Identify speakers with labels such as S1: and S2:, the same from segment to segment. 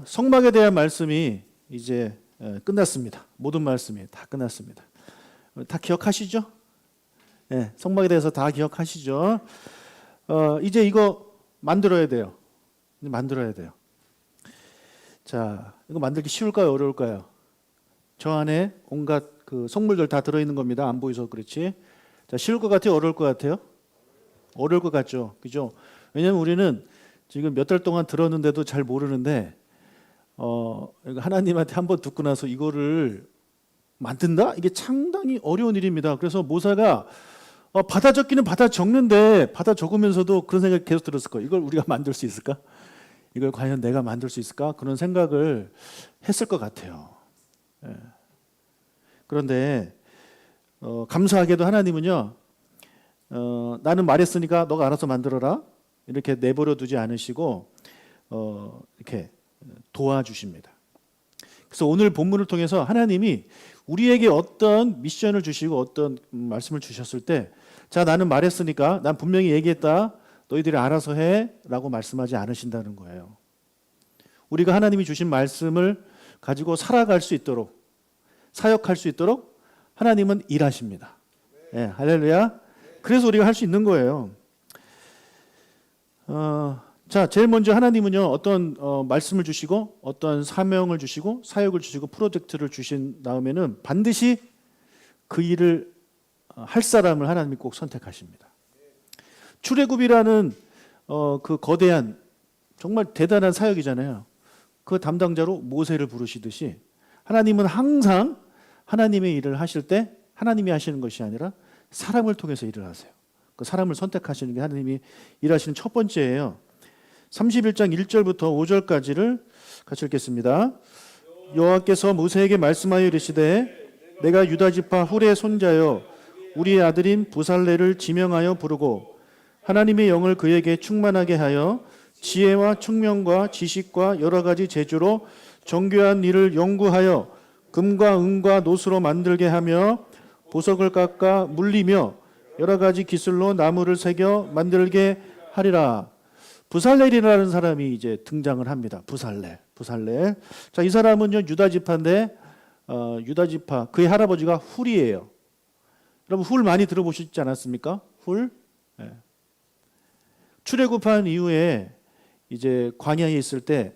S1: 성막에 대한 말씀이 이제 끝났습니다. 모든 말씀이 다 끝났습니다. 다 기억하시죠? 네, 성막에 대해서 다 기억하시죠? 이제 이거 만들어야 돼요. 만들어야 돼요. 자, 이거 만들기 쉬울까요? 어려울까요? 저 안에 온갖 그 성물들 다 들어있는 겁니다. 안 보이서 그렇지. 자, 쉬울 것 같아요? 어려울 것 같아요? 어려울 것 같죠? 그죠? 왜냐하면 우리는 지금 몇 달 동안 들었는데도 잘 모르는데 하나님한테 한번 듣고 나서 이거를 만든다? 이게 상당히 어려운 일입니다. 그래서 모세가 받아 적기는 받아 적는데 받아 적으면서도 그런 생각이 계속 들었을 거예요. 이걸 우리가 만들 수 있을까? 이걸 과연 내가 만들 수 있을까? 그런 생각을 했을 것 같아요. 예. 그런데 감사하게도 하나님은요, 나는 말했으니까 너가 알아서 만들어라 이렇게 내버려 두지 않으시고 이렇게 도와주십니다. 그래서 오늘 본문을 통해서 하나님이 우리에게 어떤 미션을 주시고 어떤 말씀을 주셨을 때, 자, 나는 말했으니까 난 분명히 얘기했다, 너희들이 알아서 해 라고 말씀하지 않으신다는 거예요. 우리가 하나님이 주신 말씀을 가지고 살아갈 수 있도록, 사역할 수 있도록 하나님은 일하십니다. 네, 할렐루야. 그래서 우리가 할 수 있는 거예요. 자, 제일 먼저 하나님은요, 어떤 말씀을 주시고 어떤 사명을 주시고 사역을 주시고 프로젝트를 주신 다음에는 반드시 그 일을 할 사람을 하나님이 꼭 선택하십니다. 출애굽이라는 그 거대한 정말 대단한 사역이잖아요. 그 담당자로 모세를 부르시듯이 하나님은 항상 하나님의 일을 하실 때 하나님이 하시는 것이 아니라 사람을 통해서 일을 하세요. 그 사람을 선택하시는 게 하나님이 일하시는 첫 번째예요. 31장 1절부터 5절까지를 같이 읽겠습니다. 여호와께서 모세에게 말씀하여 이르시되 내가 유다 지파 훌의 손자여 우리의 아들인 부살레를 지명하여 부르고 하나님의 영을 그에게 충만하게 하여 지혜와 총명과 지식과 여러 가지 재주로 정교한 일을 연구하여 금과 은과 노수로 만들게 하며 보석을 깎아 물리며 여러 가지 기술로 나무를 새겨 만들게 하리라. 부살렐이라는 사람이 이제 등장을 합니다. 부살렐. 자, 이 사람은요 유다 지파인데 유다 지파 그의 할아버지가 훌이에요. 여러분 훌 많이 들어보시지 않았습니까? 훌. 네. 출애굽한 이후에 이제 광야에 있을 때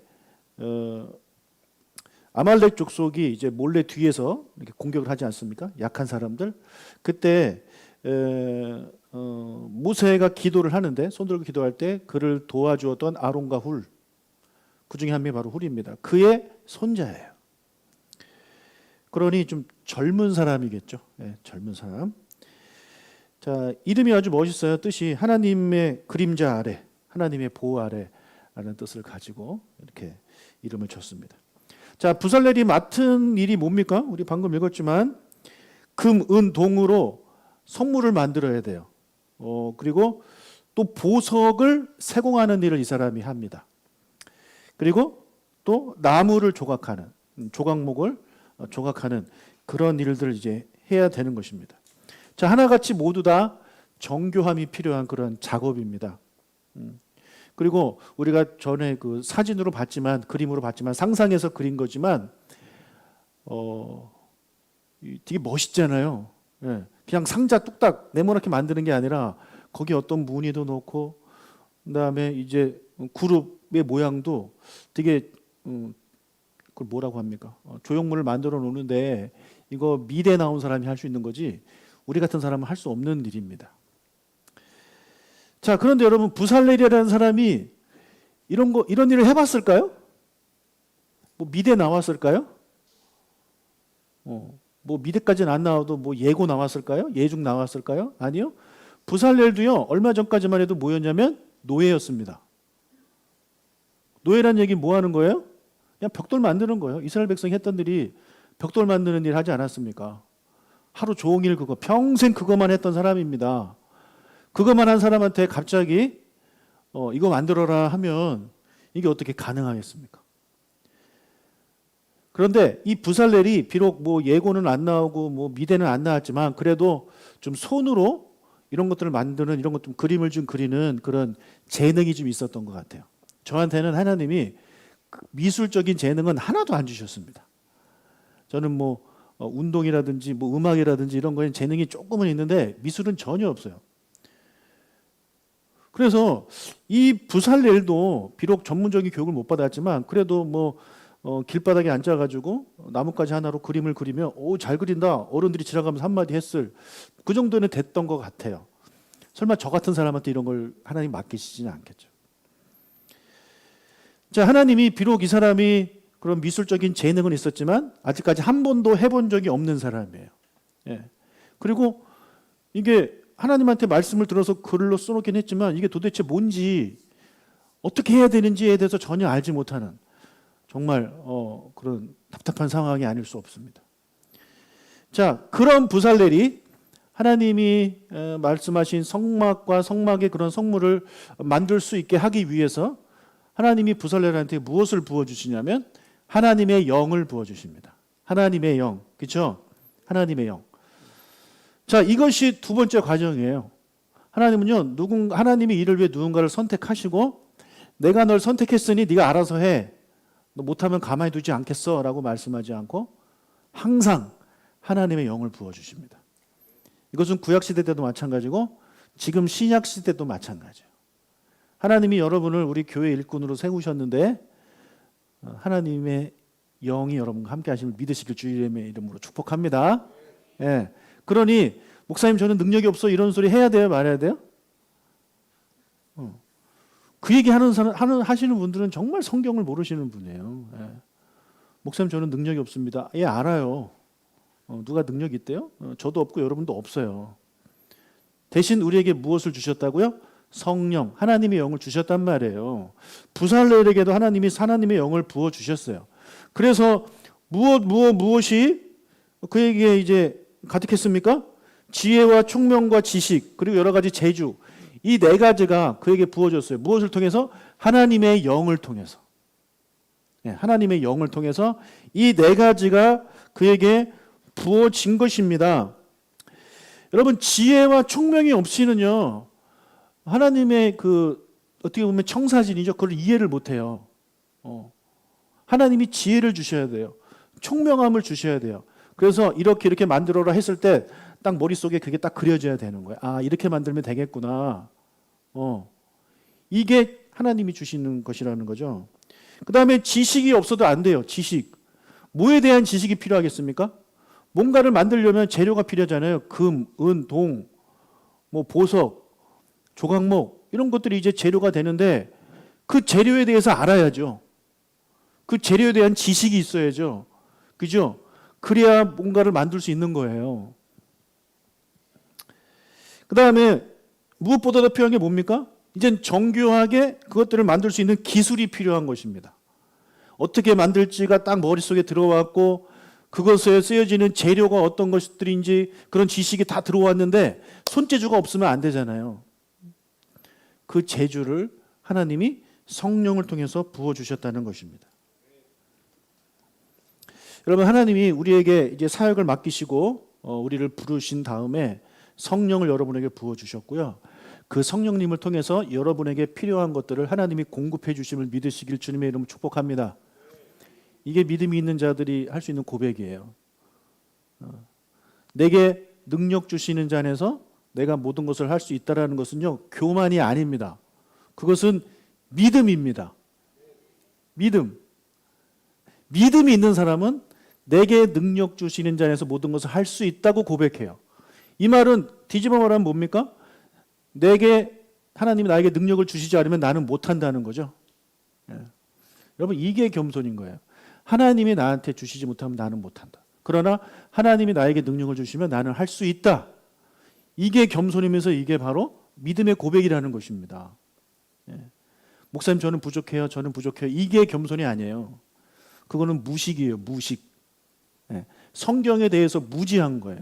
S1: 아말렉 족속이 이제 몰래 뒤에서 이렇게 공격을 하지 않습니까? 약한 사람들. 그때 모세가 기도를 하는데 손 들고 기도할 때 그를 도와주었던 아론과 훌, 그 중에 한 명이 바로 훌입니다. 그의 손자예요. 그러니 좀 젊은 사람이겠죠. 네, 젊은 사람. 자, 이름이 아주 멋있어요. 뜻이 하나님의 그림자 아래, 하나님의 보호 아래라는 뜻을 가지고 이렇게 이름을 줬습니다. 자, 부살렐이 맡은 일이 뭡니까? 우리 방금 읽었지만 금, 은, 동으로 성물을 만들어야 돼요. 그리고 또 보석을 세공하는 일을 이 사람이 합니다. 그리고 또 나무를 조각하는, 조각목을 조각하는 그런 일들을 이제 해야 되는 것입니다. 자, 하나같이 모두 다 정교함이 필요한 그런 작업입니다. 그리고 우리가 전에 그 사진으로 봤지만, 그림으로 봤지만, 상상해서 그린 거지만, 되게 멋있잖아요. 예, 그냥 상자 뚝딱 네모나게 만드는 게 아니라 거기 어떤 무늬도 넣고, 그다음에 이제 그룹의 모양도 되게 그걸 뭐라고 합니까? 조형물을 만들어 놓는데 이거 미대 나온 사람이 할 수 있는 거지 우리 같은 사람은 할 수 없는 일입니다. 자, 그런데 여러분 부살렐이라는 사람이 이런 일을 해봤을까요? 뭐 미대 나왔을까요? 뭐 미대까지는 안 나와도 뭐 예고 나왔을까요? 예중 나왔을까요? 아니요. 부살렐도요 얼마 전까지만 해도 뭐였냐면 노예였습니다. 노예란 얘기 뭐 하는 거예요? 그냥 벽돌 만드는 거예요. 이스라엘 백성이 했던 일이 벽돌 만드는 일 하지 않았습니까? 하루 종일 그거 평생 그것만 했던 사람입니다. 그것만 한 사람한테 갑자기 이거 만들어라 하면 이게 어떻게 가능하겠습니까? 그런데 이 부살렐이 비록 뭐 예고는 안 나오고 뭐 미대는 안 나왔지만 그래도 좀 손으로 이런 것들을 만드는, 이런 것 좀 그림을 좀 그리는 그런 재능이 좀 있었던 것 같아요. 저한테는 하나님이 미술적인 재능은 하나도 안 주셨습니다. 저는 뭐 운동이라든지 뭐 음악이라든지 이런 거에 재능이 조금은 있는데 미술은 전혀 없어요. 그래서 이 부살렐도 비록 전문적인 교육을 못 받았지만 그래도 뭐 길바닥에 앉아가지고 나뭇가지 하나로 그림을 그리며 오, 잘 그린다. 어른들이 지나가면서 한마디 했을 그 정도는 됐던 것 같아요. 설마 저 같은 사람한테 이런 걸 하나님 맡기시지는 않겠죠. 자, 하나님이 비록 이 사람이 그런 미술적인 재능은 있었지만 아직까지 한 번도 해본 적이 없는 사람이에요. 예. 그리고 이게 하나님한테 말씀을 들어서 글로 써놓긴 했지만 이게 도대체 뭔지 어떻게 해야 되는지에 대해서 전혀 알지 못하는 정말 그런 답답한 상황이 아닐 수 없습니다. 자, 그런 부살렐이 하나님이 말씀하신 성막과 성막의 그런 성물을 만들 수 있게 하기 위해서 하나님이 부살렐한테 무엇을 부어주시냐면 하나님의 영을 부어주십니다. 하나님의 영, 그렇죠? 하나님의 영. 자, 이것이 두 번째 과정이에요. 하나님은요, 하나님이 이를 위해 누군가를 선택하시고 내가 널 선택했으니 네가 알아서 해. 너 못하면 가만히 두지 않겠어 라고 말씀하지 않고 항상 하나님의 영을 부어주십니다. 이것은 구약시대 때도 마찬가지고 지금 신약시대 때도 마찬가지예요. 하나님이 여러분을 우리 교회 일꾼으로 세우셨는데 하나님의 영이 여러분과 함께 하심을 믿으시길 주님의 이름으로 축복합니다. 예. 그러니 목사님 저는 능력이 없어 이런 소리 해야 돼요? 말해야 돼요? 그 얘기 하시는 분들은 정말 성경을 모르시는 분이에요. 예. 목사님 저는 능력이 없습니다. 예, 알아요. 누가 능력이 있대요? 저도 없고 여러분도 없어요. 대신 우리에게 무엇을 주셨다고요? 성령, 하나님의 영을 주셨단 말이에요. 부살렐에게도 하나님이 하나님의 영을 부어 주셨어요. 그래서 무엇이 그에게 이제 가득했습니까? 지혜와 총명과 지식 그리고 여러 가지 재주 이 네 가지가 그에게 부어졌어요. 무엇을 통해서? 하나님의 영을 통해서. 네, 하나님의 영을 통해서 이 네 가지가 그에게 부어진 것입니다. 여러분 지혜와 총명이 없이는요 하나님의 어떻게 보면 청사진이죠. 그걸 이해를 못해요. 하나님이 지혜를 주셔야 돼요. 총명함을 주셔야 돼요. 그래서 이렇게 만들어라 했을 때 딱 머릿속에 그게 딱 그려져야 되는 거예요. 아, 이렇게 만들면 되겠구나. 이게 하나님이 주시는 것이라는 거죠. 그 다음에 지식이 없어도 안 돼요. 지식. 뭐에 대한 지식이 필요하겠습니까? 뭔가를 만들려면 재료가 필요하잖아요. 금, 은, 동, 뭐 보석, 조각목 이런 것들이 이제 재료가 되는데 그 재료에 대해서 알아야죠. 그 재료에 대한 지식이 있어야죠. 그죠? 그래야 뭔가를 만들 수 있는 거예요. 그 다음에 무엇보다 더 필요한 게 뭡니까? 이젠 정교하게 그것들을 만들 수 있는 기술이 필요한 것입니다. 어떻게 만들지가 딱 머릿속에 들어왔고 그것에 쓰여지는 재료가 어떤 것들인지 그런 지식이 다 들어왔는데 손재주가 없으면 안 되잖아요. 그 재주를 하나님이 성령을 통해서 부어주셨다는 것입니다. 여러분 하나님이 우리에게 이제 사역을 맡기시고 우리를 부르신 다음에 성령을 여러분에게 부어주셨고요. 그 성령님을 통해서 여러분에게 필요한 것들을 하나님이 공급해 주심을 믿으시길 주님의 이름으로 축복합니다. 이게 믿음이 있는 자들이 할 수 있는 고백이에요. 내게 능력 주시는 자 안에서 내가 모든 것을 할 수 있다는 것은요. 교만이 아닙니다. 그것은 믿음입니다. 믿음이 있는 사람은 내게 능력 주시는 자 안에서 모든 것을 할 수 있다고 고백해요. 이 말은 뒤집어 말하면 뭡니까? 하나님이 나에게 능력을 주시지 않으면 나는 못한다는 거죠. 예. 여러분 이게 겸손인 거예요. 하나님이 나한테 주시지 못하면 나는 못한다. 그러나 하나님이 나에게 능력을 주시면 나는 할 수 있다. 이게 겸손이면서 이게 바로 믿음의 고백이라는 것입니다. 예. 목사님 저는 부족해요. 저는 부족해요. 이게 겸손이 아니에요. 그거는 무식이에요. 무식. 예. 성경에 대해서 무지한 거예요.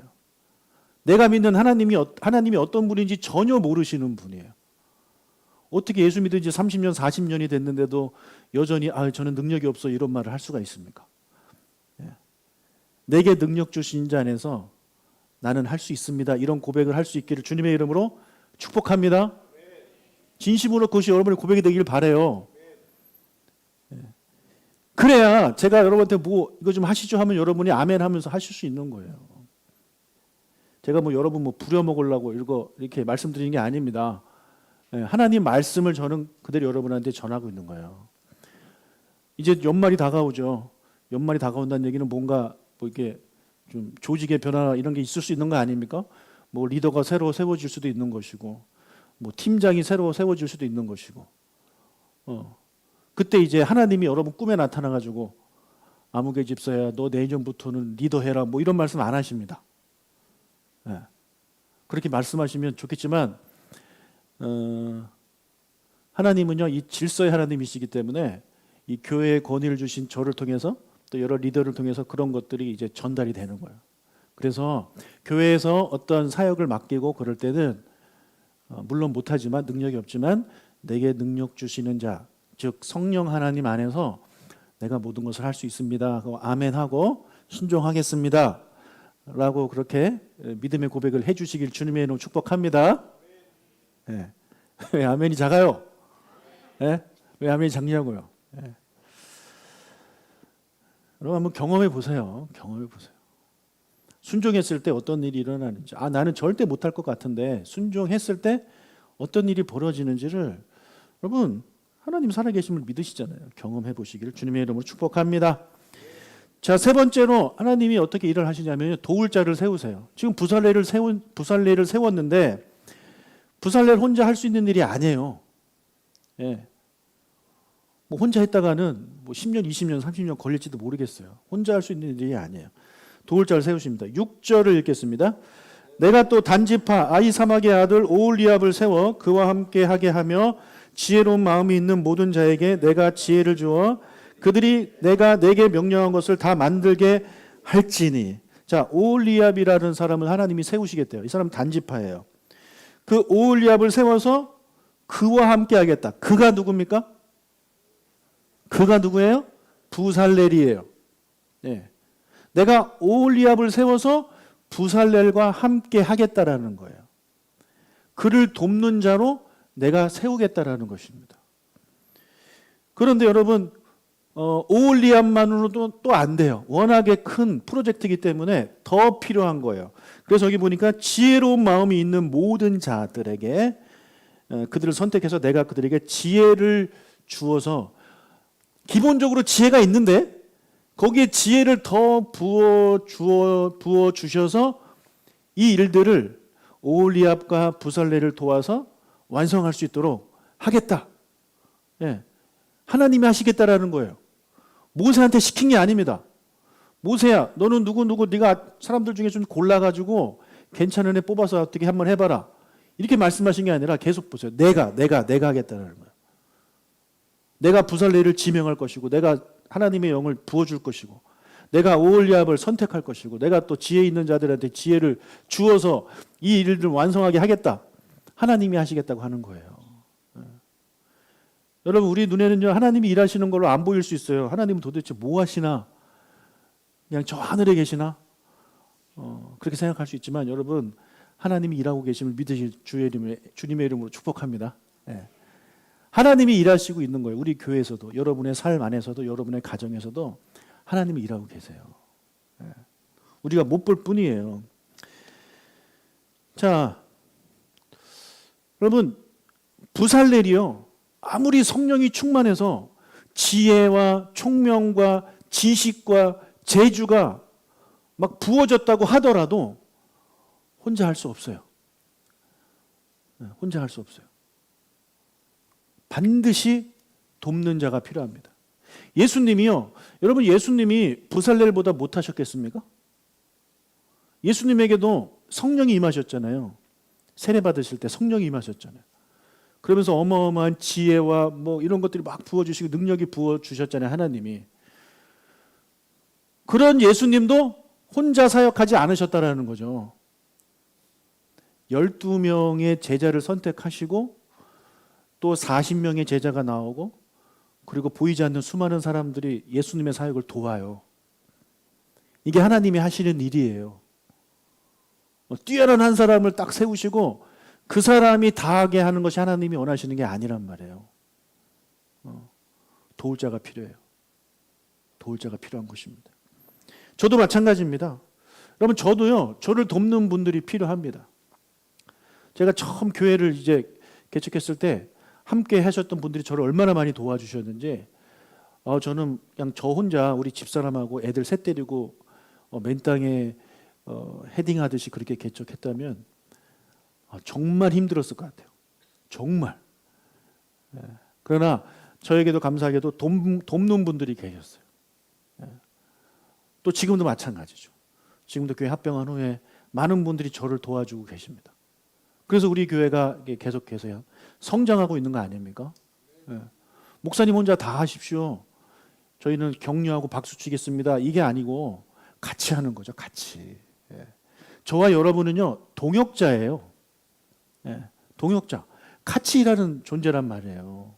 S1: 내가 믿는 하나님이 어떤 분인지 전혀 모르시는 분이에요. 어떻게 예수 믿은 지 30년, 40년이 됐는데도 여전히 저는 능력이 없어 이런 말을 할 수가 있습니까? 예. 내게 능력 주신 자 안에서 나는 할 수 있습니다. 이런 고백을 할 수 있기를 주님의 이름으로 축복합니다. 진심으로 그것이 여러분의 고백이 되길 바라요. 예. 그래야 제가 여러분한테 뭐 이거 좀 하시죠 하면 여러분이 아멘 하면서 하실 수 있는 거예요. 제가 뭐 여러분 뭐 부려먹으려고 이렇게 말씀드리는 게 아닙니다. 하나님 말씀을 저는 그대로 여러분한테 전하고 있는 거예요. 이제 연말이 다가오죠. 연말이 다가온다는 얘기는 뭔가 뭐 이렇게 좀 조직의 변화 이런 게 있을 수 있는 거 아닙니까? 뭐 리더가 새로 세워질 수도 있는 것이고, 뭐 팀장이 새로 세워질 수도 있는 것이고, 그때 이제 하나님이 여러분 꿈에 나타나가지고 아무개 집사야, 너 내년부터는 리더해라, 뭐 이런 말씀 안 하십니다. 그렇게 말씀하시면 좋겠지만, 하나님은요 이 질서의 하나님이시기 때문에 이 교회에 권위를 주신 저를 통해서 또 여러 리더를 통해서 그런 것들이 이제 전달이 되는 거예요. 그래서 교회에서 어떤 사역을 맡기고 그럴 때는 물론 못하지만 능력이 없지만 내게 능력 주시는 자, 즉 성령 하나님 안에서 내가 모든 것을 할 수 있습니다. 아멘하고 순종하겠습니다. 라고 그렇게 믿음의 고백을 해주시길 주님의 이름으로 축복합니다. 네. 왜 아멘이 작아요? 네? 왜 아멘이 작냐고요? 네. 여러분 한번 경험해 보세요. 경험해 보세요. 순종했을 때 어떤 일이 일어나는지. 나는 절대 못할 것 같은데 순종했을 때 어떤 일이 벌어지는지를 여러분 하나님 살아계심을 믿으시잖아요. 경험해 보시기를 주님의 이름으로 축복합니다. 자, 세 번째로 하나님이 어떻게 일을 하시냐면 도울 자를 세우세요. 지금 부살레를 세웠는데 부살레를 혼자 할 수 있는 일이 아니에요. 예. 뭐 혼자 했다가는 뭐 10년, 20년, 30년 걸릴지도 모르겠어요. 혼자 할 수 있는 일이 아니에요. 도울 자를 세우십니다. 6절을 읽겠습니다. 내가 또 단지파 아히사막의 아들 오홀리압을 세워 그와 함께 하게 하며 지혜로운 마음이 있는 모든 자에게 내가 지혜를 주어 그들이 내가 내게 명령한 것을 다 만들게 할지니. 자, 오홀리압이라는 사람을 하나님이 세우시겠대요. 이 사람은 단지파예요. 그 오홀리압을 세워서 그와 함께 하겠다. 그가 누굽니까? 그가 누구예요? 부살렐이에요. 네. 내가 오홀리압을 세워서 부살렐과 함께 하겠다라는 거예요. 그를 돕는 자로 내가 세우겠다라는 것입니다. 그런데 여러분 오홀리압만으로도 또 안 돼요. 워낙에 큰 프로젝트이기 때문에 더 필요한 거예요. 그래서 여기 보니까 지혜로운 마음이 있는 모든 자들에게 그들을 선택해서 내가 그들에게 지혜를 주어서 기본적으로 지혜가 있는데 거기에 지혜를 더 부어 주셔서 이 일들을 오홀리압과 부살레를 도와서 완성할 수 있도록 하겠다. 예. 하나님이 하시겠다라는 거예요. 모세한테 시킨 게 아닙니다. 모세야, 너는 누구 네가 사람들 중에 좀 골라가지고 괜찮은 애 뽑아서 어떻게 한번 해봐라. 이렇게 말씀하신 게 아니라 계속 보세요. 내가 하겠다는 거예요. 내가 부살레를 지명할 것이고 내가 하나님의 영을 부어줄 것이고 내가 오홀리압을 선택할 것이고 내가 또 지혜 있는 자들한테 지혜를 주어서 이 일을 완성하게 하겠다. 하나님이 하시겠다고 하는 거예요. 여러분 우리 눈에는요 하나님이 일하시는 걸로 안 보일 수 있어요. 하나님은 도대체 뭐 하시나? 그냥 저 하늘에 계시나? 그렇게 생각할 수 있지만 여러분 하나님이 일하고 계심을 믿으실 주님의 이름으로 축복합니다. 네. 하나님이 일하시고 있는 거예요. 우리 교회에서도 여러분의 삶 안에서도 여러분의 가정에서도 하나님이 일하고 계세요. 네. 우리가 못 볼 뿐이에요. 자, 여러분 부살렐이요 아무리 성령이 충만해서 지혜와 총명과 지식과 재주가 막 부어졌다고 하더라도 혼자 할 수 없어요. 혼자 할 수 없어요. 반드시 돕는 자가 필요합니다. 예수님이요. 여러분 예수님이 부살렐보다 못하셨겠습니까? 예수님에게도 성령이 임하셨잖아요. 세례 받으실 때 성령이 임하셨잖아요. 그러면서 어마어마한 지혜와 뭐 이런 것들이 막 부어주시고 능력이 부어주셨잖아요. 하나님이. 그런 예수님도 혼자 사역하지 않으셨다라는 거죠. 12명의 제자를 선택하시고 또 40명의 제자가 나오고 그리고 보이지 않는 수많은 사람들이 예수님의 사역을 도와요. 이게 하나님이 하시는 일이에요. 뛰어난 한 사람을 딱 세우시고 그 사람이 다 하게 하는 것이 하나님이 원하시는 게 아니란 말이에요. 도울 자가 필요해요. 도울 자가 필요한 것입니다. 저도 마찬가지입니다. 여러분 저도요. 저를 돕는 분들이 필요합니다. 제가 처음 교회를 이제 개척했을 때 함께 하셨던 분들이 저를 얼마나 많이 도와주셨는지 저는 그냥 저 혼자 우리 집사람하고 애들 셋 데리고 맨 땅에 헤딩하듯이 그렇게 개척했다면 정말 힘들었을 것 같아요. 정말. 그러나 저에게도 감사하게도 돕는 분들이 계셨어요. 또 지금도 마찬가지죠. 지금도 교회 합병한 후에 많은 분들이 저를 도와주고 계십니다. 그래서 우리 교회가 계속해서 성장하고 있는 거 아닙니까? 목사님 혼자 다 하십시오. 저희는 격려하고 박수 치겠습니다. 이게 아니고 같이 하는 거죠. 같이. 저와 여러분은요 동역자예요. 동역자. 같이 일하는 존재란 말이에요.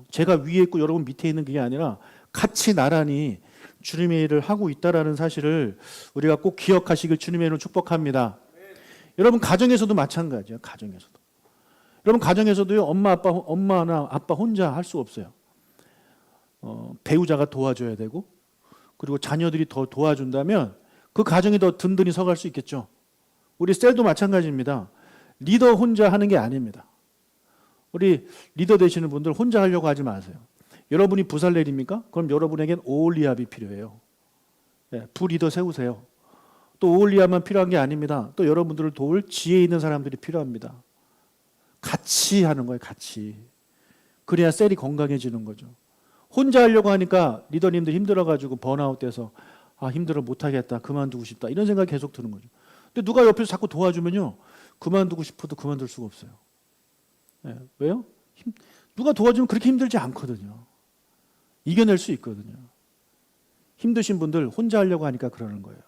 S1: 제가 위에 있고 여러분 밑에 있는 게 아니라 같이 나란히 주님의 일을 하고 있다라는 사실을 우리가 꼭 기억하시길 주님의 이름으로 축복합니다. 여러분 가정에서도 마찬가지예요. 가정에서도. 여러분 가정에서도요 엄마나 아빠 혼자 할 수 없어요. 배우자가 도와줘야 되고 그리고 자녀들이 더 도와준다면 그 가정이 더 든든히 서갈 수 있겠죠. 우리 셀도 마찬가지입니다. 리더 혼자 하는 게 아닙니다. 우리 리더 되시는 분들 혼자 하려고 하지 마세요. 여러분이 부살 내립니까? 그럼 여러분에겐 오홀리압이 필요해요. 부리더 세우세요. 또 오홀리압만 필요한 게 아닙니다. 또 여러분들을 도울 지혜 있는 사람들이 필요합니다. 같이 하는 거예요. 같이. 그래야 셀이 건강해지는 거죠. 혼자 하려고 하니까 리더님들 힘들어가지고 번아웃 돼서 힘들어 못하겠다. 그만두고 싶다. 이런 생각이 계속 드는 거죠. 근데 누가 옆에서 자꾸 도와주면요. 그만두고 싶어도 그만둘 수가 없어요. 왜요? 누가 도와주면 그렇게 힘들지 않거든요. 이겨낼 수 있거든요. 힘드신 분들 혼자 하려고 하니까 그러는 거예요.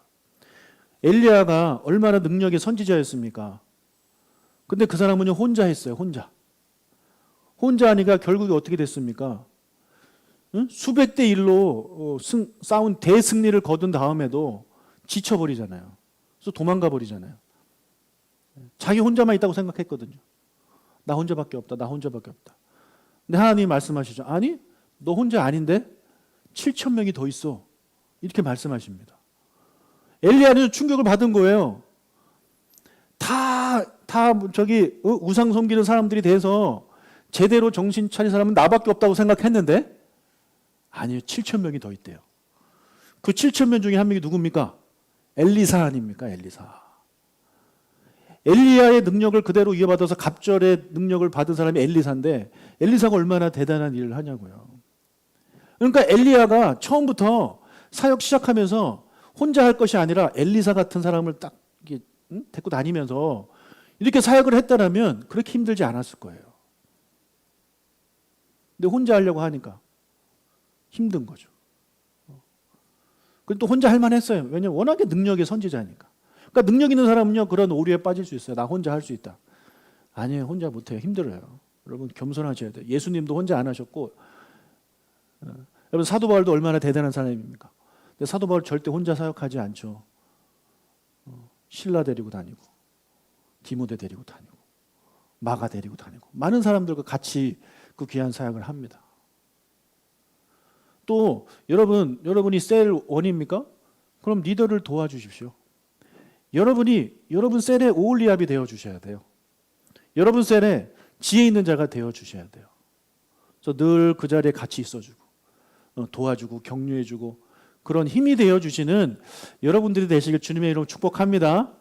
S1: 엘리야가 얼마나 능력의 선지자였습니까? 근데 그 사람은요 혼자 했어요. 혼자 하니까 결국에 어떻게 됐습니까? 수백 대 1로 싸운 대승리를 거둔 다음에도 지쳐버리잖아요. 그래서 도망가 버리잖아요. 자기 혼자만 있다고 생각했거든요. 나 혼자밖에 없다. 나 혼자밖에 없다. 근데 하나님이 말씀하시죠. 아니, 너 혼자 아닌데 7천 명이 더 있어. 이렇게 말씀하십니다. 엘리야는 충격을 받은 거예요. 다 저기 우상 섬기는 사람들이 돼서 제대로 정신 차린 사람은 나밖에 없다고 생각했는데 아니요. 7천 명이 더 있대요. 그 7천 명 중에 한 명이 누굽니까? 엘리사 아닙니까? 엘리사. 엘리야의 능력을 그대로 이어받아서 갑절의 능력을 받은 사람이 엘리사인데 엘리사가 얼마나 대단한 일을 하냐고요. 그러니까 엘리야가 처음부터 사역 시작하면서 혼자 할 것이 아니라 엘리사 같은 사람을 딱 데리고 다니면서 이렇게 사역을 했다라면 그렇게 힘들지 않았을 거예요. 근데 혼자 하려고 하니까 힘든 거죠. 그리고 또 혼자 할 만했어요. 왜냐하면 워낙에 능력의 선지자니까. 그러니까 능력 있는 사람은요 그런 오류에 빠질 수 있어요. 나 혼자 할 수 있다. 아니에요. 혼자 못해요. 힘들어요. 여러분 겸손하셔야 돼요. 예수님도 혼자 안 하셨고 여러분 사도 바울도 얼마나 대단한 사람입니까? 근데 사도 바울 절대 혼자 사역하지 않죠. 신라 데리고 다니고 디모데 데리고 다니고 마가 데리고 다니고 많은 사람들과 같이 그 귀한 사역을 합니다. 또 여러분이 셀 원입니까? 그럼 리더를 도와주십시오. 여러분 셀에 오홀리압이 되어 주셔야 돼요. 여러분 셀에 지혜 있는 자가 되어 주셔야 돼요. 그래서 늘 그 자리에 같이 있어주고 도와주고 격려해주고 그런 힘이 되어 주시는 여러분들이 되시길 주님의 이름으로 축복합니다.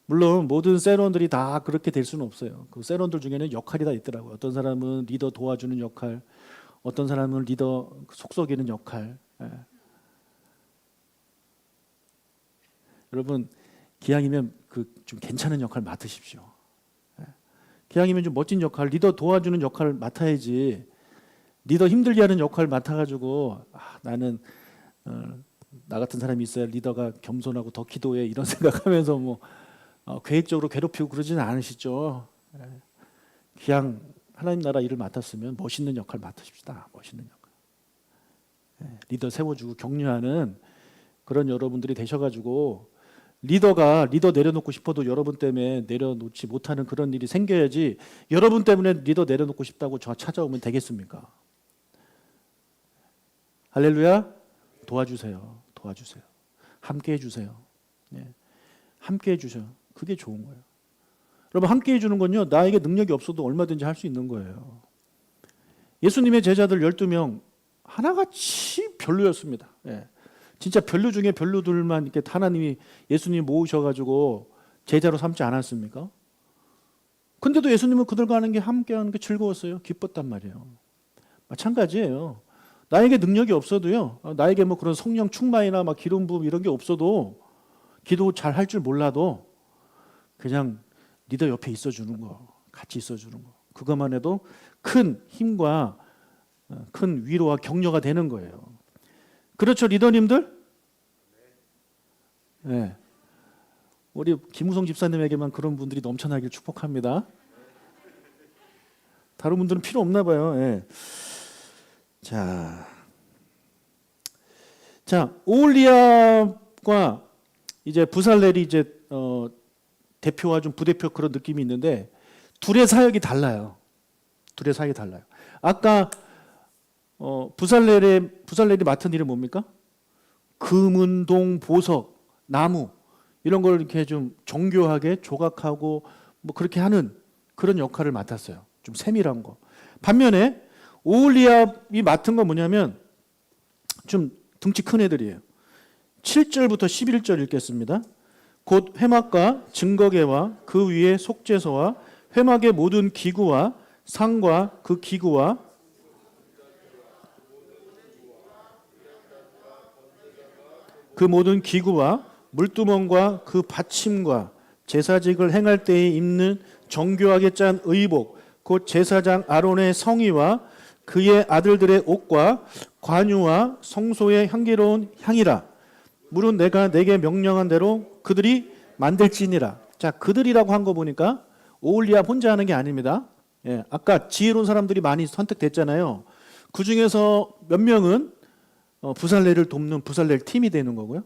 S1: 물론 모든 셀원들이 다 그렇게 될 수는 없어요. 그 셀원들 중에는 역할이 다 있더라고요. 어떤 사람은 리더 도와주는 역할, 어떤 사람은 리더 속썩이는 역할. 여러분 기왕이면 그 좀 괜찮은 역할 맡으십시오. 기왕이면 좀 멋진 역할, 리더 도와주는 역할을 맡아야지. 리더 힘들게 하는 역할을 맡아가지고 나는 나 같은 사람이 있어야 리더가 겸손하고 더 기도해 이런 생각하면서 뭐 계획적으로 괴롭히고 그러지는 않으시죠. 그냥 하나님 나라 일을 맡았으면 멋있는 역할 맡으십시다. 멋있는 역할. 리더 세워주고 격려하는 그런 여러분들이 되셔가지고 리더 내려놓고 싶어도 여러분 때문에 내려놓지 못하는 그런 일이 생겨야지 여러분 때문에 리더 내려놓고 싶다고 저 찾아오면 되겠습니까? 할렐루야. 도와주세요. 도와주세요. 함께 해주세요. 예. 함께 해주셔. 그게 좋은 거예요. 여러분, 함께 해주는 건요, 나에게 능력이 없어도 얼마든지 할 수 있는 거예요. 예수님의 제자들 12명 하나같이 별로였습니다. 예. 진짜 별로 중에 별로들만 이렇게 하나님이 예수님 모으셔가지고 제자로 삼지 않았습니까? 근데도 예수님은 그들과 하는 게 함께 하는 게 즐거웠어요. 기뻤단 말이에요. 마찬가지예요. 나에게 능력이 없어도요, 나에게 뭐 그런 성령 충만이나 막 기름 부음 이런 게 없어도, 기도 잘 할 줄 몰라도 그냥 리더 옆에 있어주는 거, 같이 있어주는 거, 그것만 해도 큰 힘과 큰 위로와 격려가 되는 거예요. 그렇죠, 리더님들? 네. 우리 김우성 집사님에게만 그런 분들이 넘쳐나길 축복합니다. 다른 분들은 필요 없나 봐요. 네. 자, 오홀리압과 이제 부살렐이 이제 대표와 좀 부대표 그런 느낌이 있는데 둘의 사역이 달라요. 둘의 사역이 달라요. 아까 부살렐이 맡은 일은 뭡니까? 금은동 보석, 나무 이런 걸 이렇게 좀 정교하게 조각하고 뭐 그렇게 하는 그런 역할을 맡았어요. 좀 세밀한 거. 반면에 오홀리압이 맡은 건 뭐냐면 좀 덩치 큰 애들이에요. 7절부터 11절 읽겠습니다. 곧 회막과 증거계와 그 위에 속죄소와 회막의 모든 기구와 상과 그 기구와 그 모든 기구와 물두멍과 그 받침과 제사직을 행할 때에 입는 정교하게 짠 의복 곧 제사장 아론의 성의와 그의 아들들의 옷과 관유와 성소의 향기로운 향이라. 물은 내가 내게 명령한 대로 그들이 만들지니라. 자, 그들이라고 한 거 보니까 오홀리압 혼자 하는 게 아닙니다. 예, 아까 지혜로운 사람들이 많이 선택됐잖아요. 그 중에서 몇 명은 부살렐을 돕는 부살렐 팀이 되는 거고요.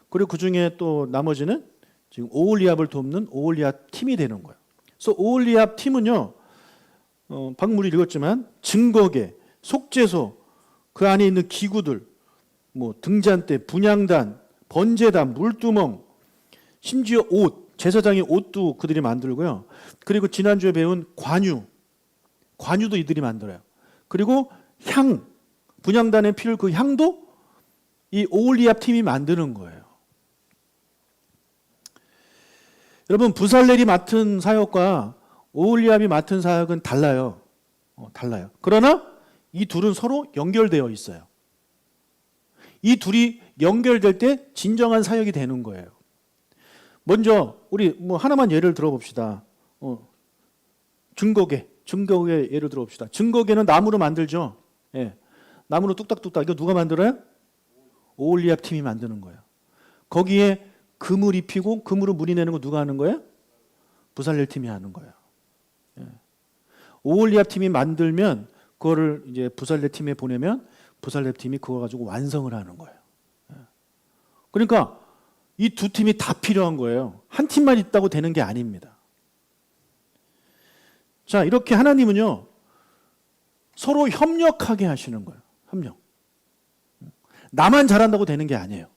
S1: 그리고 그 중에 또 나머지는 지금 오홀리압을 돕는 오홀리압 팀이 되는 거예요. 그래서 오홀리압 팀은요, 방금 우리 읽었지만 증거계, 속죄소, 그 안에 있는 기구들, 뭐 등잔대, 분향단, 번제단, 물두멍, 심지어 옷, 제사장의 옷도 그들이 만들고요. 그리고 지난주에 배운 관유도 이들이 만들어요. 그리고 향, 분향단에 필요한 그 향도 이 오홀리압 팀이 만드는 거예요. 여러분, 부살렐이 맡은 사역과 오홀리압이 맡은 사역은 달라요. 달라요. 그러나 이 둘은 서로 연결되어 있어요. 이 둘이 연결될 때 진정한 사역이 되는 거예요. 먼저 우리 뭐 하나만 예를 들어봅시다. 증거계 예를 들어봅시다. 증거계는 나무로 만들죠. 예. 나무로 뚝딱뚝딱. 이거 누가 만들어요? 오홀리압 팀이 만드는 거예요. 거기에 금을 입히고 금으로 물이 내는 거 누가 하는 거예요? 부살렐 팀이 하는 거예요. 예. 오홀리압 팀이 만들면 그거를 이제 부살렐 팀에 보내면 부살렐 팀이 그거 가지고 완성을 하는 거예요. 예. 그러니까 이 두 팀이 다 필요한 거예요. 한 팀만 있다고 되는 게 아닙니다. 자, 이렇게 하나님은요, 서로 협력하게 하시는 거예요. 협력. 나만 잘한다고 되는 게 아니에요.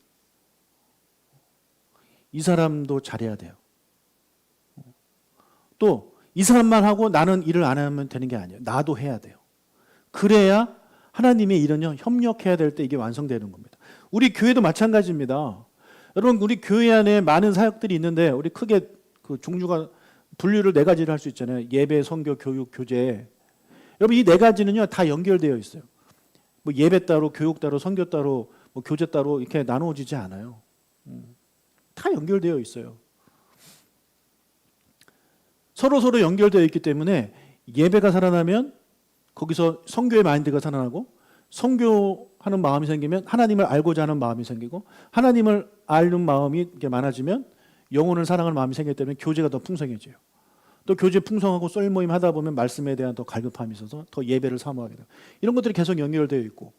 S1: 이 사람도 잘해야 돼요. 또 이 사람만 하고 나는 일을 안 하면 되는 게 아니에요. 나도 해야 돼요. 그래야 하나님의 일은요, 협력해야 될 때 이게 완성되는 겁니다. 우리 교회도 마찬가지입니다. 여러분, 우리 교회 안에 많은 사역들이 있는데 우리 크게 그 종류가 분류를 네 가지를 할 수 있잖아요. 예배, 선교, 교육, 교제. 여러분, 이 네 가지는요 다 연결되어 있어요. 뭐 예배 따로, 교육 따로, 선교 따로, 뭐 교제 따로 이렇게 나누어지지 않아요. 다 연결되어 있어요. 서로 연결되어 있기 때문에 예배가 살아나면 거기서 선교의 마인드가 살아나고, 선교하는 마음이 생기면 하나님을 알고자 하는 마음이 생기고, 하나님을 아는 마음이 이렇게 많아지면 영혼을 사랑하는 마음이 생기기 때문에 교제가 더 풍성해져요. 또 교제 풍성하고 썰 모임 하다 보면 말씀에 대한 더 갈급함이 있어서 더 예배를 사모하게 돼요. 이런 것들이 계속 연결되어 있고,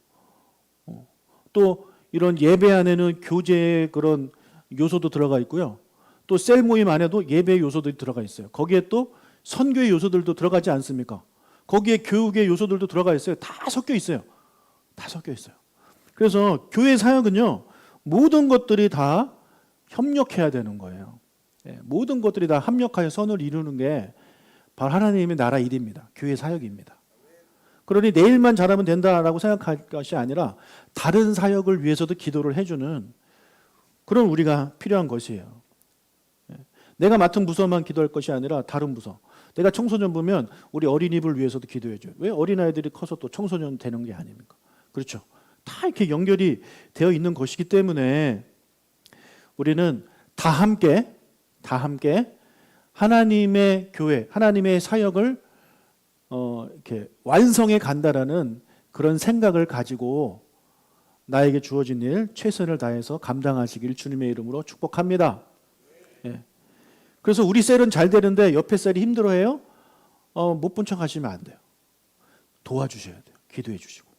S1: 또 이런 예배 안에는 교제의 그런 요소도 들어가 있고요. 또 셀 모임 안에도 예배의 요소들이 들어가 있어요. 거기에 또 선교의 요소들도 들어가지 않습니까? 거기에 교육의 요소들도 들어가 있어요. 다 섞여 있어요. 다 섞여 있어요. 그래서 교회 사역은요, 모든 것들이 다 협력해야 되는 거예요. 예, 모든 것들이 다 합력하여 선을 이루는 게 바로 하나님의 나라 일입니다. 교회 사역입니다. 그러니 내일만 잘하면 된다라고 생각할 것이 아니라 다른 사역을 위해서도 기도를 해주는 그런 우리가 필요한 것이에요. 예, 내가 맡은 부서만 기도할 것이 아니라 다른 부서. 내가 청소년부면 우리 어린이부를 위해서도 기도해줘요. 왜 어린아이들이 커서 또 청소년 되는 게 아닙니까? 그렇죠. 다 이렇게 연결이 되어 있는 것이기 때문에 우리는 다 함께 하나님의 교회, 하나님의 사역을 이렇게 완성해 간다라는 그런 생각을 가지고 나에게 주어진 일 최선을 다해서 감당하시길 주님의 이름으로 축복합니다. 예. 그래서 우리 셀은 잘 되는데 옆에 셀이 힘들어해요? 못 본 척 하시면 안 돼요. 도와주셔야 돼요. 기도해 주시고.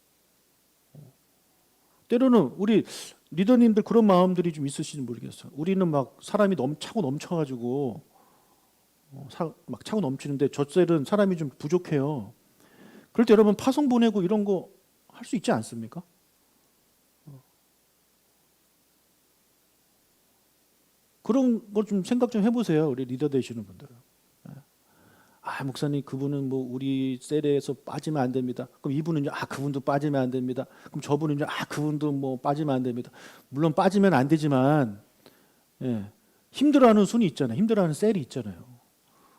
S1: 때로는 우리 리더님들 그런 마음들이 좀 있으신지 모르겠어요. 우리는 막 사람이 차고 넘쳐가지고 막 차고 넘치는데 저 셀은 사람이 좀 부족해요. 그럴 때 여러분 파송 보내고 이런 거 할 수 있지 않습니까? 그런 거 좀 생각 좀 해보세요. 우리 리더 되시는 분들은. 목사님 그분은 뭐 우리 셀에서 빠지면 안 됩니다. 그럼 이분은요, 그분도 빠지면 안 됩니다. 그럼 저분은요, 그분도 뭐 빠지면 안 됩니다. 물론 빠지면 안 되지만, 예, 힘들어하는 순이 있잖아요. 힘들어하는 셀이 있잖아요.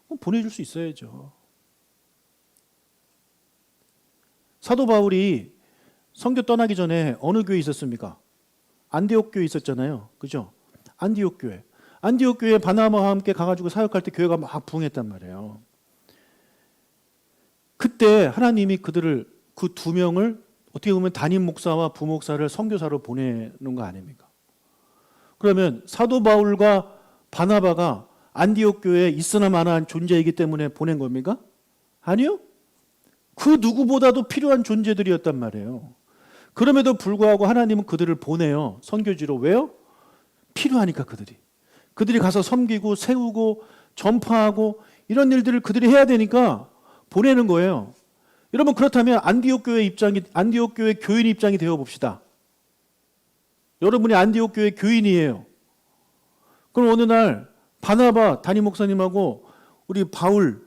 S1: 그럼 보내줄 수 있어야죠. 사도 바울이 선교 떠나기 전에 어느 교회 있었습니까? 안디옥 교회 있었잖아요. 그죠? 안디옥 교회. 안디옥 교회 바나바와 함께 가가지고 사역할 때 교회가 막 부흥했단 말이에요. 그때 하나님이 그들을 그 두 명을 어떻게 보면 담임 목사와 부목사를 선교사로 보내는 거 아닙니까? 그러면 사도 바울과 바나바가 안디옥 교회에 있으나 마나한 존재이기 때문에 보낸 겁니까? 아니요. 그 누구보다도 필요한 존재들이었단 말이에요. 그럼에도 불구하고 하나님은 그들을 보내요. 선교지로. 왜요? 필요하니까 그들이 가서 섬기고 세우고 전파하고 이런 일들을 그들이 해야 되니까 보내는 거예요. 여러분 그렇다면 안디옥 교회 교인 입장이 되어 봅시다. 여러분이 안디옥 교회 교인이에요. 그럼 어느 날 바나바 담임 목사님하고 우리 바울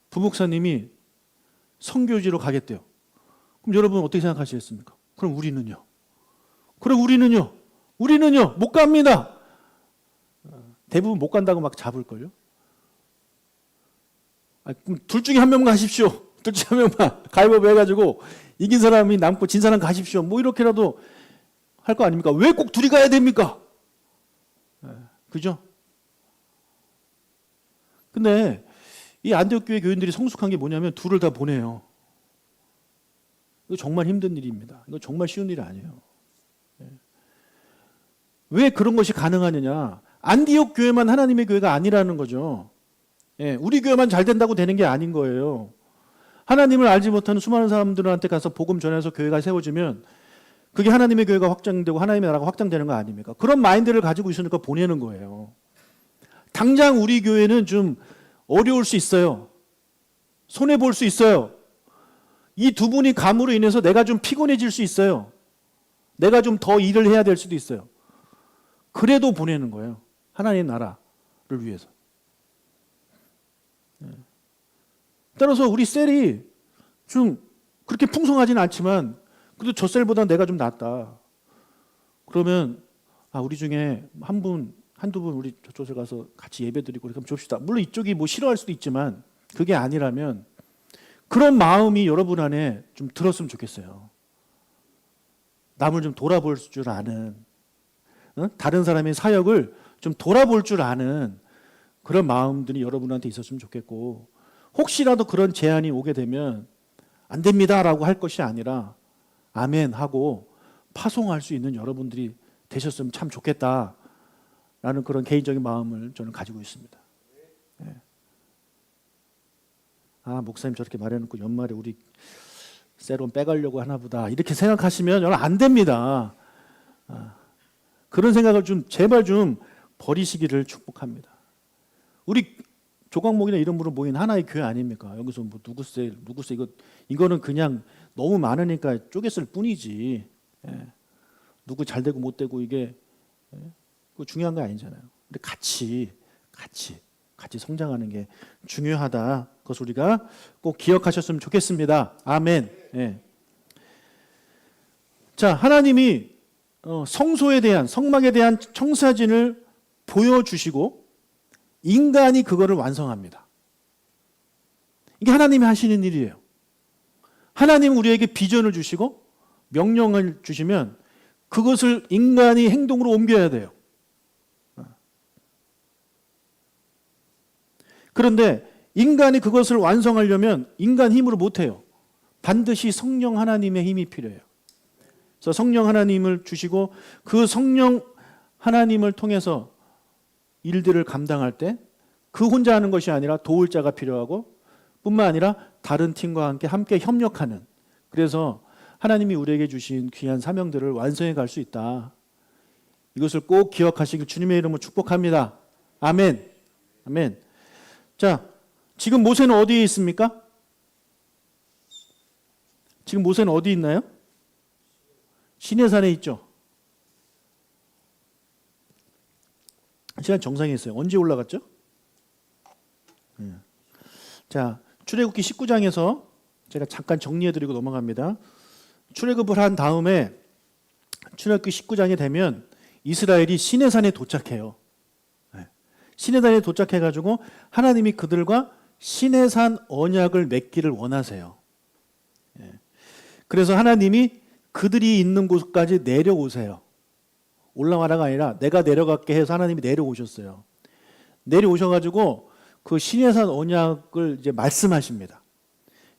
S1: 부목사님이 선교지로 가겠대요. 그럼 여러분 어떻게 생각하시겠습니까? 그럼 우리는요? 우리는요? 못 갑니다. 대부분 못 간다고 막 잡을걸요? 그럼 둘 중에 한 명만 가십시오. 둘 중에 한 명만 가위바위보 해가지고 이긴 사람이 남고 진 사람 가십시오. 뭐 이렇게라도 할 거 아닙니까? 왜 꼭 둘이 가야 됩니까? 그죠? 근데 이 안디옥 교회 교인들이 성숙한 게 뭐냐면 둘을 다 보내요. 이거 정말 힘든 일입니다. 이거 정말 쉬운 일이 아니에요. 왜 그런 것이 가능하느냐? 안디옥 교회만 하나님의 교회가 아니라는 거죠. 우리 교회만 잘 된다고 되는 게 아닌 거예요. 하나님을 알지 못하는 수많은 사람들한테 가서 복음 전해서 교회가 세워지면 그게 하나님의 교회가 확장되고 하나님의 나라가 확장되는 거 아닙니까? 그런 마인드를 가지고 있으니까 보내는 거예요. 당장 우리 교회는 좀 어려울 수 있어요. 손해볼 수 있어요. 이 두 분이 감으로 인해서 내가 좀 피곤해질 수 있어요. 내가 좀 더 일을 해야 될 수도 있어요. 그래도 보내는 거예요. 하나님의 나라를 위해서. 따라서 우리 셀이 좀 그렇게 풍성하지는 않지만 그래도 저 셀보다 내가 좀 낫다. 그러면 우리 중에 한두 분 우리 저쪽에 가서 같이 예배드리고 그렇게 줍시다. 물론 이쪽이 뭐 싫어할 수도 있지만 그게 아니라면 그런 마음이 여러분 안에 좀 들었으면 좋겠어요. 남을 좀 돌아볼 줄 아는, 다른 사람의 사역을 좀 돌아볼 줄 아는 그런 마음들이 여러분한테 있었으면 좋겠고, 혹시라도 그런 제안이 오게 되면 안 됩니다라고 할 것이 아니라 아멘 하고 파송할 수 있는 여러분들이 되셨으면 참 좋겠다라는 그런 개인적인 마음을 저는 가지고 있습니다. 목사님 저렇게 말해놓고 연말에 우리 세론 빼가려고 하나 보다 이렇게 생각하시면 여러분 안 됩니다. 그런 생각을 좀 제발 좀 버리시기를 축복합니다. 우리 조광목이나 이런 분으로 모인 하나의 교회 아닙니까? 여기서 뭐 누구세 이거는 그냥 너무 많으니까 쪼갰을 뿐이지. 누구 잘 되고 못 되고 이게 그거 중요한 거 아니잖아요. 근데 같이 성장하는 게 중요하다. 그것을 우리가 꼭 기억하셨으면 좋겠습니다. 아멘. 예. 자, 하나님이 성소에 대한, 성막에 대한 청사진을 보여주시고 인간이 그거를 완성합니다. 이게 하나님이 하시는 일이에요. 하나님은 우리에게 비전을 주시고 명령을 주시면 그것을 인간이 행동으로 옮겨야 돼요. 그런데 인간이 그것을 완성하려면 인간 힘으로 못해요. 반드시 성령 하나님의 힘이 필요해요. 그래서 성령 하나님을 주시고 그 성령 하나님을 통해서 일들을 감당할 때 그 혼자 하는 것이 아니라 도울 자가 필요하고 뿐만 아니라 다른 팀과 함께 협력하는, 그래서 하나님이 우리에게 주신 귀한 사명들을 완성해 갈 수 있다. 이것을 꼭 기억하시길 주님의 이름으로 축복합니다. 아멘. 아멘. 자, 지금 모세는 어디에 있습니까? 지금 모세는 어디 있나요? 시내산에 있죠. 시간 정상에 있어요. 언제 올라갔죠? 자, 출애굽기 19장에서 제가 잠깐 정리해드리고 넘어갑니다. 출애굽을 한 다음에 출애굽기 19장에 되면 이스라엘이 시내산에 도착해요. 시내산에 도착해가지고 하나님이 그들과 시내산 언약을 맺기를 원하세요. 그래서 하나님이 그들이 있는 곳까지 내려오세요. 올라가라가 아니라 내가 내려갈게 해서 하나님이 내려오셨어요. 내려오셔가지고 그 시내산 언약을 이제 말씀하십니다.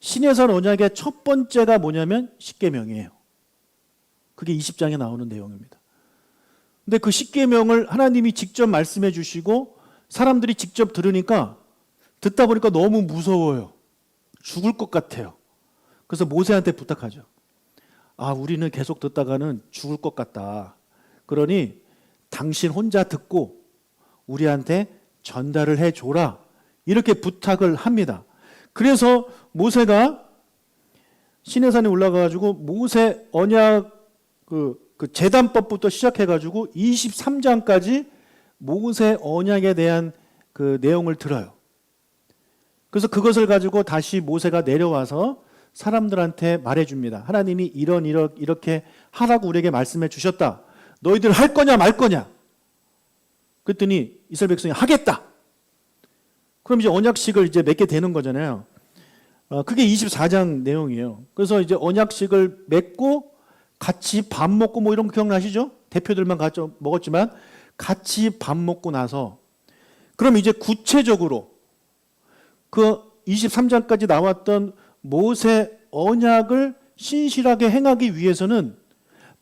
S1: 시내산 언약의 첫 번째가 뭐냐면 십계명이에요. 그게 20장에 나오는 내용입니다. 근데 그 십계명을 하나님이 직접 말씀해 주시고 사람들이 직접 들으니까 듣다 보니까 너무 무서워요. 죽을 것 같아요. 그래서 모세한테 부탁하죠. 아, 우리는 계속 듣다가는 죽을 것 같다. 그러니 당신 혼자 듣고 우리한테 전달을 해줘라. 이렇게 부탁을 합니다. 그래서 모세가 시내산에 올라가가지고 모세 언약 그 제단법부터 시작해가지고 23장까지 모세 언약에 대한 그 내용을 들어요. 그래서 그것을 가지고 다시 모세가 내려와서 사람들한테 말해줍니다. 하나님이 이렇게 하라고 우리에게 말씀해 주셨다. 너희들 할 거냐 말 거냐? 그랬더니 이스라엘 백성이 하겠다. 그럼 이제 언약식을 이제 맺게 되는 거잖아요. 그게 24장 내용이에요. 그래서 이제 언약식을 맺고 같이 밥 먹고 뭐 이런 거 기억나시죠? 대표들만 같이 먹었지만 같이 밥 먹고 나서 그럼 이제 구체적으로 그 23장까지 나왔던 모세 언약을 신실하게 행하기 위해서는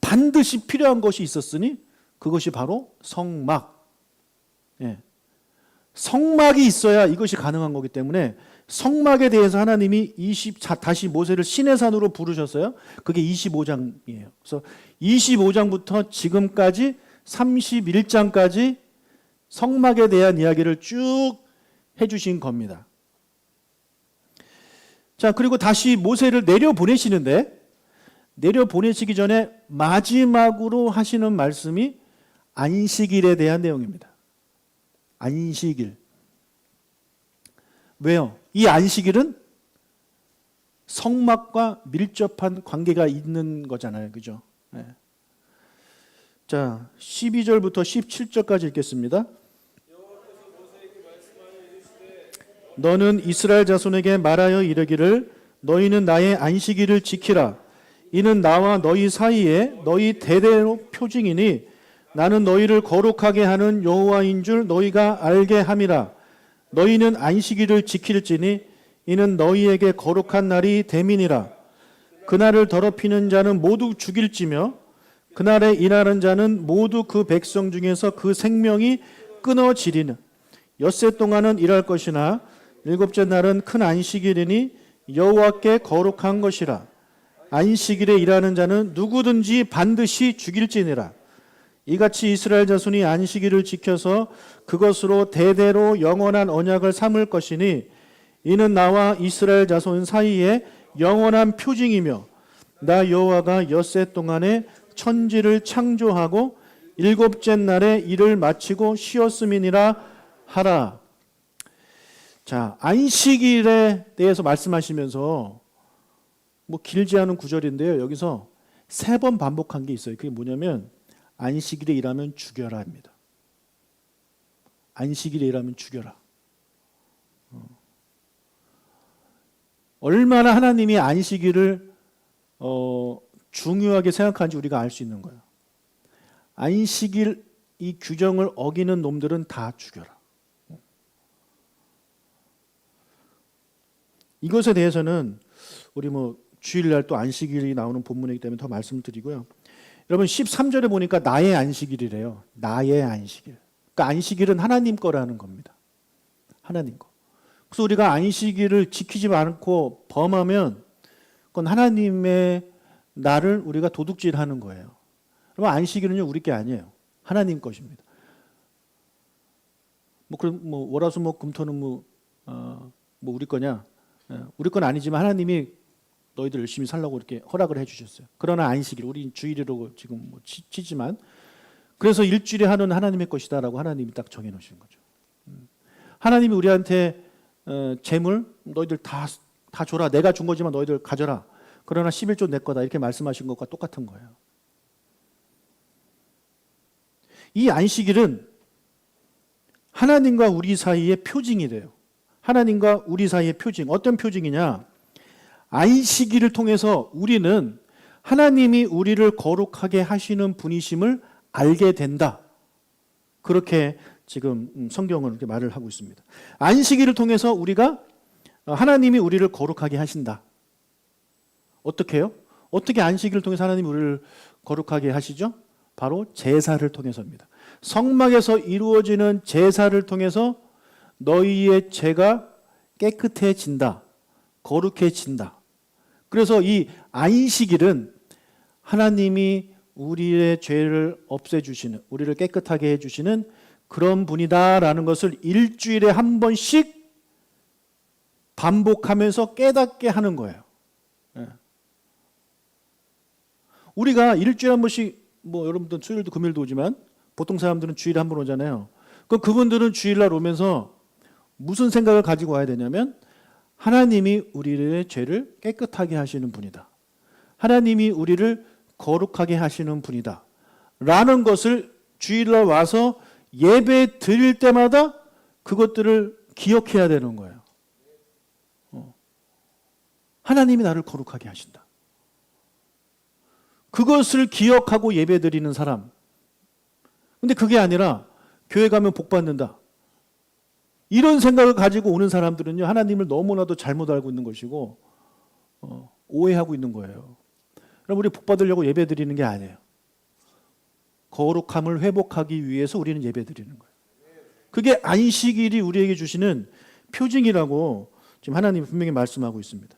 S1: 반드시 필요한 것이 있었으니 그것이 바로 성막. 예. 성막이 있어야 이것이 가능한 거기 때문에 성막에 대해서 하나님이 다시 모세를 시내산으로 부르셨어요. 그게 25장이에요. 그래서 25장부터 지금까지 31장까지 성막에 대한 이야기를 쭉 해주신 겁니다. 자, 그리고 다시 모세를 내려보내시는데 내려보내시기 전에 마지막으로 하시는 말씀이 안식일에 대한 내용입니다. 안식일. 왜요? 이 안식일은 성막과 밀접한 관계가 있는 거잖아요. 그죠? 네. 자, 12절부터 17절까지 읽겠습니다. 너는 이스라엘 자손에게 말하여 이르기를 너희는 나의 안식일을 지키라. 이는 나와 너희 사이에 너희 대대로 표징이니 나는 너희를 거룩하게 하는 여호와인 줄 너희가 알게 함이라. 너희는 안식일을 지킬지니 이는 너희에게 거룩한 날이 됨이니라. 그날을 더럽히는 자는 모두 죽일지며 그날에 일하는 자는 모두 그 백성 중에서 그 생명이 끊어지리는. 엿새 동안은 일할 것이나 일곱째 날은 큰 안식일이니 여호와께 거룩한 것이라. 안식일에 일하는 자는 누구든지 반드시 죽일지니라. 이같이 이스라엘 자손이 안식일을 지켜서 그것으로 대대로 영원한 언약을 삼을 것이니 이는 나와 이스라엘 자손 사이에 영원한 표징이며 나 여호와가 엿새 동안에 천지를 창조하고 일곱째 날에 일을 마치고 쉬었음이니라 하라. 자, 안식일에 대해서 말씀하시면서 뭐 길지 않은 구절인데요. 여기서 3번 반복한 게 있어요. 그게 뭐냐면 안식일에 일하면 죽여라 합니다. 안식일에 일하면 죽여라. 얼마나 하나님이 안식일을 중요하게 생각하는지 우리가 알 수 있는 거예요. 안식일 이 규정을 어기는 놈들은 다 죽여라. 이것에 대해서는 우리 뭐 주일날 또 안식일이 나오는 본문이기 때문에 더 말씀을 드리고요. 여러분 13절에 보니까 나의 안식일이래요. 나의 안식일. 그러니까 안식일은 하나님 거라는 겁니다. 하나님 거. 그래서 우리가 안식일을 지키지 않고 범하면 그건 하나님의 나를 우리가 도둑질하는 거예요. 그러면 안식일은요 우리 게 아니에요. 하나님 것입니다. 뭐 월화수목금토는 뭐 우리 거냐? 우리 건 아니지만 하나님이 너희들 열심히 살라고 이렇게 허락을 해주셨어요. 그러나 안식일, 우리 주일이라고 지금 뭐 치지만 그래서 일주일에 하는 하나님의 것이다라고 하나님이 딱 정해놓으신 거죠. 하나님이 우리한테 재물 너희들 다 줘라. 내가 준 거지만 너희들 가져라. 그러나 11조 내 거다 이렇게 말씀하신 것과 똑같은 거예요. 이 안식일은 하나님과 우리 사이의 표징이래요. 하나님과 우리 사이의 표징. 어떤 표징이냐? 안식일을 통해서 우리는 하나님이 우리를 거룩하게 하시는 분이심을 알게 된다. 그렇게 지금 성경은 이렇게 말을 하고 있습니다. 안식일을 통해서 우리가 하나님이 우리를 거룩하게 하신다. 어떻게 해요? 어떻게 안식일을 통해서 하나님이 우리를 거룩하게 하시죠? 바로 제사를 통해서입니다. 성막에서 이루어지는 제사를 통해서 너희의 죄가 깨끗해진다. 거룩해진다. 그래서 이 안식일은 하나님이 우리의 죄를 없애주시는, 우리를 깨끗하게 해주시는 그런 분이다라는 것을 일주일에 한 번씩 반복하면서 깨닫게 하는 거예요. 우리가 일주일에 한 번씩 뭐 여러분들 수요일도 금요일도 오지만 보통 사람들은 주일에 한 번 오잖아요. 그분들은 주일날 오면서 무슨 생각을 가지고 와야 되냐면 하나님이 우리의 죄를 깨끗하게 하시는 분이다. 하나님이 우리를 거룩하게 하시는 분이다. 라는 것을 주일날 와서 예배 드릴 때마다 그것들을 기억해야 되는 거예요. 하나님이 나를 거룩하게 하신다. 그것을 기억하고 예배 드리는 사람. 근데 그게 아니라 교회 가면 복 받는다. 이런 생각을 가지고 오는 사람들은요, 하나님을 너무나도 잘못 알고 있는 것이고, 오해하고 있는 거예요. 그럼 우리 복 받으려고 예배 드리는 게 아니에요. 거룩함을 회복하기 위해서 우리는 예배 드리는 거예요. 그게 안식일이 우리에게 주시는 표징이라고 지금 하나님이 분명히 말씀하고 있습니다.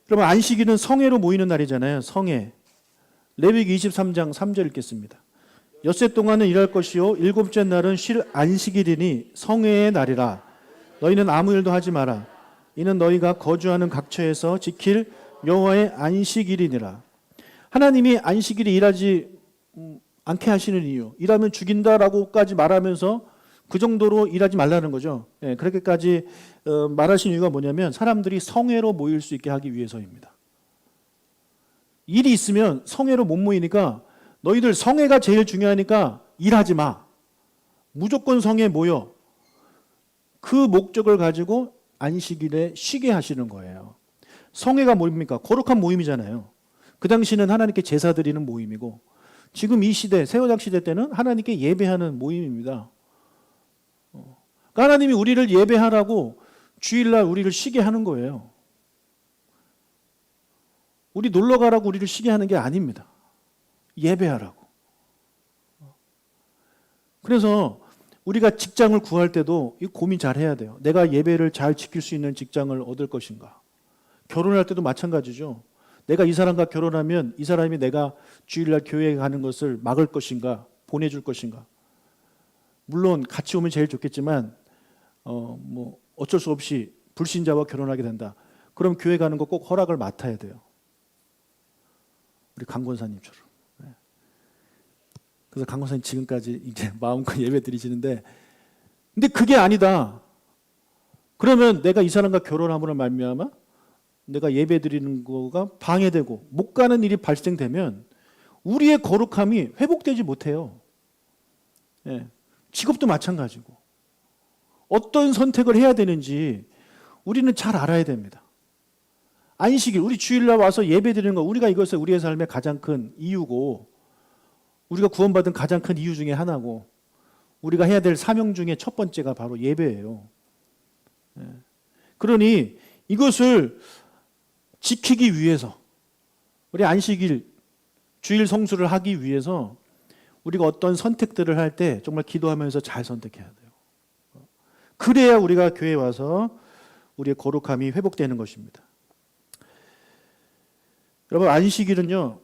S1: 그러면 안식일은 성회로 모이는 날이잖아요. 성회. 레위기 23장 3절 읽겠습니다. 엿새 동안은 일할 것이요 일곱째 날은 쉴 안식일이니 성회의 날이라. 너희는 아무 일도 하지 마라. 이는 너희가 거주하는 각처에서 지킬 여호와의 안식일이니라. 하나님이 안식일에 일하지 않게 하시는 이유, 일하면 죽인다라고까지 말하면서 그 정도로 일하지 말라는 거죠. 그렇게까지 말하신 이유가 뭐냐면 사람들이 성회로 모일 수 있게 하기 위해서입니다. 일이 있으면 성회로 못 모이니까 너희들 성회가 제일 중요하니까 일하지 마. 무조건 성회에 모여. 그 목적을 가지고 안식일에 쉬게 하시는 거예요. 성회가 뭡니까? 거룩한 모임이잖아요. 그 당시는 하나님께 제사 드리는 모임이고 지금 이 시대, 세워장 시대 때는 하나님께 예배하는 모임입니다. 그러니까 하나님이 우리를 예배하라고 주일날 우리를 쉬게 하는 거예요. 우리 놀러 가라고 우리를 쉬게 하는 게 아닙니다. 예배하라고. 그래서 우리가 직장을 구할 때도 이 고민 잘 해야 돼요. 내가 예배를 잘 지킬 수 있는 직장을 얻을 것인가. 결혼할 때도 마찬가지죠. 내가 이 사람과 결혼하면 이 사람이 내가 주일날 교회에 가는 것을 막을 것인가, 보내줄 것인가. 물론 같이 오면 제일 좋겠지만 뭐 어쩔 수 없이 불신자와 결혼하게 된다. 그럼 교회 가는 거 꼭 허락을 맡아야 돼요. 우리 강 권사님처럼. 그래서 강 권사님 지금까지 이제 마음껏 예배 드리시는데, 근데 그게 아니다. 그러면 내가 이 사람과 결혼함으로 말미암아 내가 예배 드리는 거가 방해되고 못 가는 일이 발생되면 우리의 거룩함이 회복되지 못해요. 예. 직업도 마찬가지고 어떤 선택을 해야 되는지 우리는 잘 알아야 됩니다. 안식일, 우리 주일날 와서 예배 드리는 거, 우리가 이것을 우리의 삶의 가장 큰 이유고, 우리가 구원받은 가장 큰 이유 중에 하나고, 우리가 해야 될 사명 중에 첫 번째가 바로 예배예요. 그러니 이것을 지키기 위해서, 우리 안식일, 주일 성수를 하기 위해서 우리가 어떤 선택들을 할 때 정말 기도하면서 잘 선택해야 돼요. 그래야 우리가 교회에 와서 우리의 거룩함이 회복되는 것입니다. 여러분, 안식일은요,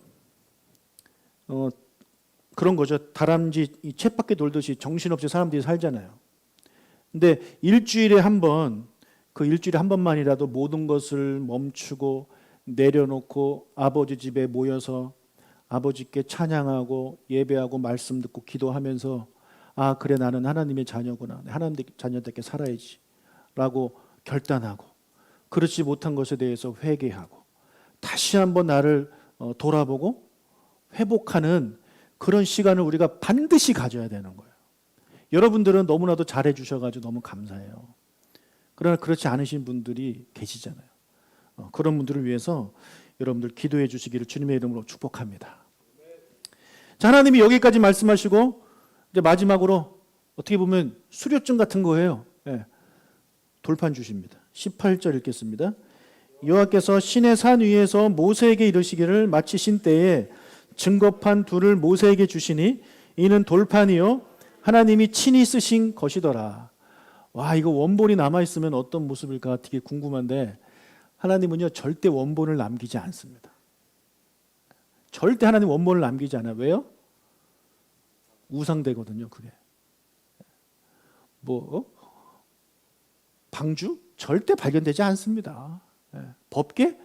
S1: 그런 거죠. 다람쥐 쳇바퀴 돌듯이 정신없이 사람들이 살잖아요. 근데 일주일에 한 번, 그 일주일에 한 번만이라도 모든 것을 멈추고 내려놓고 아버지 집에 모여서 아버지께 찬양하고 예배하고 말씀 듣고 기도하면서, 아, 그래, 나는 하나님의 자녀구나, 하나님의 자녀답게 살아야지 라고 결단하고, 그렇지 못한 것에 대해서 회개하고 다시 한번 나를 돌아보고 회복하는 그런 시간을 우리가 반드시 가져야 되는 거예요. 여러분들은 너무나도 잘해 주셔가지고 너무 감사해요. 그러나 그렇지 않으신 분들이 계시잖아요. 그런 분들을 위해서 여러분들 기도해 주시기를 주님의 이름으로 축복합니다. 자, 하나님이 여기까지 말씀하시고 이제 마지막으로 어떻게 보면 수료증 같은 거예요. 네. 돌판 주십니다. 18절 읽겠습니다. 여호와께서 신의 산 위에서 모세에게 이르시기를 마치신 때에 증거판 둘을 모세에게 주시니 이는 돌판이요 하나님이 친히 쓰신 것이더라. 와, 이거 원본이 남아있으면 어떤 모습일까 되게 궁금한데, 하나님은요 절대 원본을 남기지 않습니다. 절대 하나님 원본을 남기지 않아요. 왜요? 우상되거든요. 그게 방주? 절대 발견되지 않습니다. 법궤?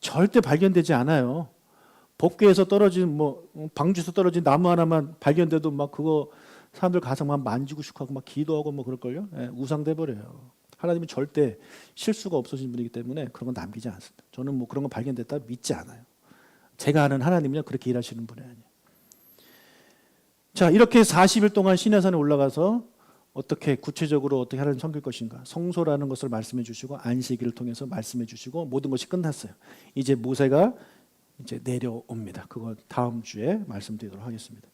S1: 절대 발견되지 않아요. 법궤에서 떨어진 방주에서 떨어진 나무 하나만 발견돼도 막 그거 사람들 가서 막 만지고 싶고 하고 막 기도하고 뭐 그럴걸요. 우상돼 버려요. 하나님은 절대 실수가 없으신 분이기 때문에 그런 건 남기지 않습니다. 저는 뭐 그런 거 발견됐다 믿지 않아요. 제가 아는 하나님은요 그렇게 일하시는 분이 아니에요. 자, 이렇게 40일 동안 시내산에 올라가서 어떻게 구체적으로 어떻게 하나님 섬길 것인가, 성소라는 것을 말씀해 주시고 안식일을 통해서 말씀해 주시고 모든 것이 끝났어요. 이제 모세가 이제 내려옵니다. 그거 다음 주에 말씀드리도록 하겠습니다.